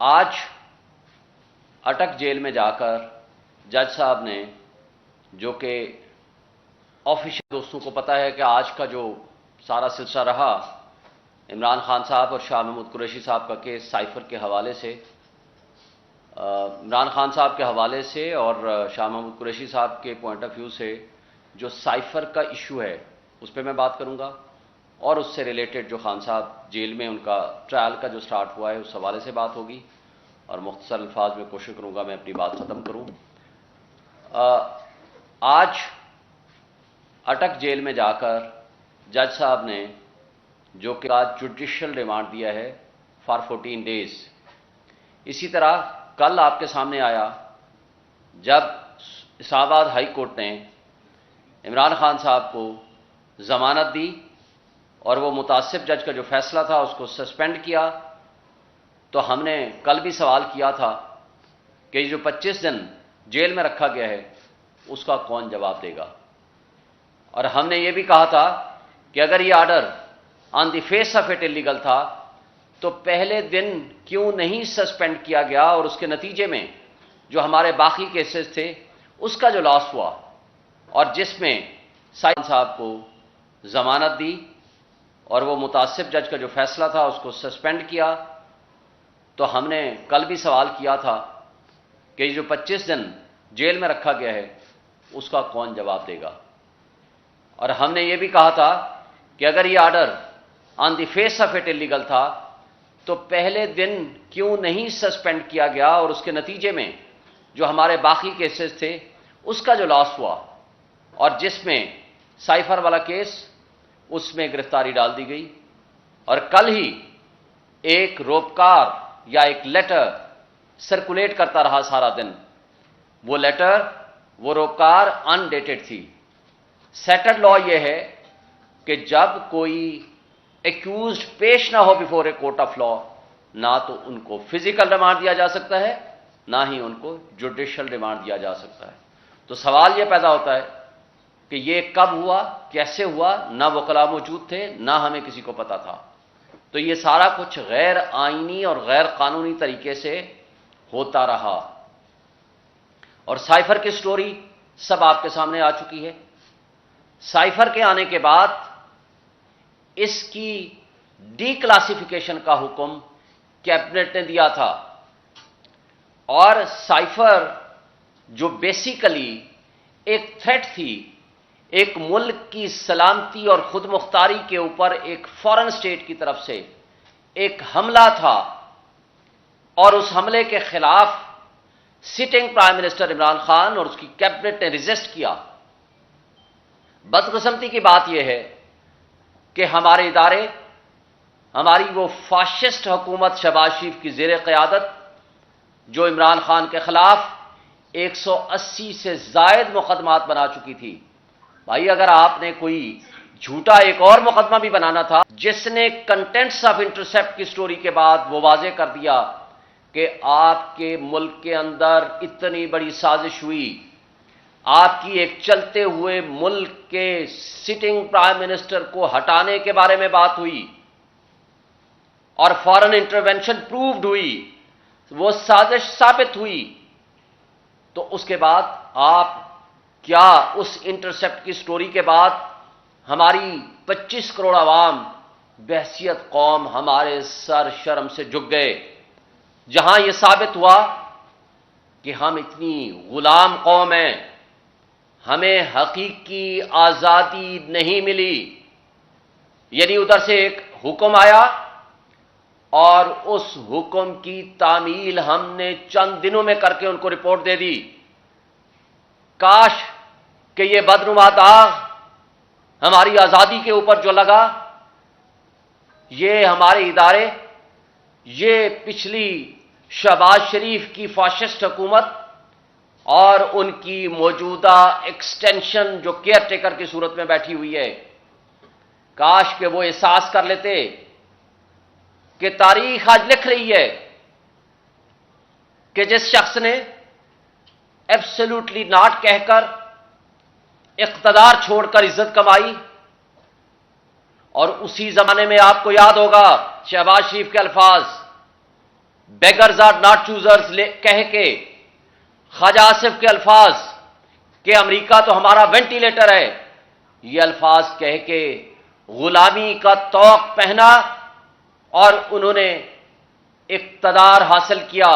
آج اٹک جیل میں جا کر جج صاحب نے، جو کہ آفیشل دوستوں کو پتہ ہے کہ آج کا جو سارا سلسلہ رہا عمران خان صاحب اور شاہ محمود قریشی صاحب کا کیس سائفر کے حوالے سے، عمران خان صاحب کے حوالے سے اور شاہ محمود قریشی صاحب کے پوائنٹ آف ویو سے جو سائفر کا ایشو ہے اس پہ میں بات کروں گا، اور اس سے ریلیٹڈ جو خان صاحب جیل میں ان کا ٹرائل کا جو سٹارٹ ہوا ہے اس حوالے سے بات ہوگی، اور مختصر الفاظ میں کوشش کروں گا میں اپنی بات ختم کروں۔ آج اٹک جیل میں جا کر جج صاحب نے، جو کہ آج جوڈیشل ریمانڈ دیا ہے فار 14 ڈیز، اسی طرح کل آپ کے سامنے آیا جب اسلام آباد ہائی کورٹ نے عمران خان صاحب کو ضمانت دی اور وہ متعصب جج کا جو فیصلہ تھا اس کو سسپینڈ کیا، تو ہم نے کل بھی سوال کیا تھا کہ جو 25 دن جیل میں رکھا گیا ہے اس کا کون جواب دے گا، اور ہم نے یہ بھی کہا تھا کہ اگر یہ order on the face of it illegal تھا تو پہلے دن کیوں نہیں سسپینڈ کیا گیا، اور اس کے نتیجے میں جو ہمارے باقی کیسز تھے اس کا جو لاس ہوا، اور جس میں سائن صاحب کو ضمانت دی اور وہ متعصب جج کا جو فیصلہ تھا اس کو سسپینڈ کیا، تو ہم نے کل بھی سوال کیا تھا کہ جو 25 دن جیل میں رکھا گیا ہے اس کا کون جواب دے گا، اور ہم نے یہ بھی کہا تھا کہ اگر یہ order on the face of it illegal تھا تو پہلے دن کیوں نہیں سسپینڈ کیا گیا، اور اس کے نتیجے میں جو ہمارے باقی کیسز تھے اس کا جو لاس ہوا، اور جس میں سائفر والا کیس اس میں گرفتاری ڈال دی گئی، اور کل ہی ایک روپکار یا ایک لیٹر سرکولیٹ کرتا رہا سارا دن، وہ لیٹر وہ روپکار ان ڈیٹڈ تھی۔ سیٹلڈ لا یہ ہے کہ جب کوئی ایکیوزڈ پیش نہ ہو before a court of law, نہ تو ان کو فزیکل ریمانڈ دیا جا سکتا ہے نہ ہی ان کو جوڈیشل ریمانڈ دیا جا سکتا ہے۔ تو سوال یہ پیدا ہوتا ہے کہ یہ کب ہوا، کیسے ہوا، نہ وکلاء موجود تھے نہ ہمیں کسی کو پتا تھا، تو یہ سارا کچھ غیر آئینی اور غیر قانونی طریقے سے ہوتا رہا، اور سائفر کی سٹوری سب آپ کے سامنے آ چکی ہے۔ سائفر کے آنے کے بعد اس کی ڈی کلاسیفیکیشن کا حکم کیبنٹ نے دیا تھا، اور سائفر جو بیسیکلی ایک تھریٹ تھی، ایک ملک کی سلامتی اور خود مختاری کے اوپر ایک فارن اسٹیٹ کی طرف سے ایک حملہ تھا، اور اس حملے کے خلاف sitting prime minister Imran Khan اور اس کی کیبنٹ نے ریزسٹ کیا۔ بدقسمتی کی بات یہ ہے کہ ہمارے ادارے، ہماری وہ فاشسٹ حکومت شہباز شریف کی زیر قیادت جو عمران خان کے خلاف 180 سے زائد مقدمات بنا چکی تھی، بھائی اگر آپ نے کوئی جھوٹا ایک اور مقدمہ بھی بنانا تھا جس نے کنٹینٹس آف انٹرسیپٹ کی سٹوری کے بعد وہ واضح کر دیا کہ آپ کے ملک کے اندر اتنی بڑی سازش ہوئی، آپ کی ایک چلتے ہوئے ملک کے سٹنگ پرائم منسٹر کو ہٹانے کے بارے میں بات ہوئی اور فارن انٹرونشن پرووڈ ہوئی، وہ سازش ثابت ہوئی، تو اس کے بعد آپ کیا اس انٹرسیپٹ کی سٹوری کے بعد ہماری 25 کروڑ عوام بحیثیت قوم ہمارے سر شرم سے جھک گئے، جہاں یہ ثابت ہوا کہ ہم اتنی غلام قوم ہیں، ہمیں حقیقی آزادی نہیں ملی۔ یعنی ادھر سے ایک حکم آیا اور اس حکم کی تعمیل ہم نے چند دنوں میں کر کے ان کو رپورٹ دے دی۔ کاش کہ یہ بدنما داغ ہماری آزادی کے اوپر جو لگا، یہ ہمارے ادارے، یہ پچھلی شہباز شریف کی فاشسٹ حکومت اور ان کی موجودہ ایکسٹینشن جو کیئر ٹیکر کی صورت میں بیٹھی ہوئی ہے، کاش کہ وہ احساس کر لیتے کہ تاریخ آج لکھ رہی ہے کہ جس شخص نے ایبسلیوٹلی ناٹ کہہ کر اقتدار چھوڑ کر عزت کمائی، اور اسی زمانے میں آپ کو یاد ہوگا شہباز شریف کے الفاظ، بیگرز آر ناٹ چوزرز کہہ کے خواجہ آصف کے الفاظ کہ امریکہ تو ہمارا وینٹیلیٹر ہے، یہ الفاظ کہہ کے غلامی کا طوق پہنا اور انہوں نے اقتدار حاصل کیا۔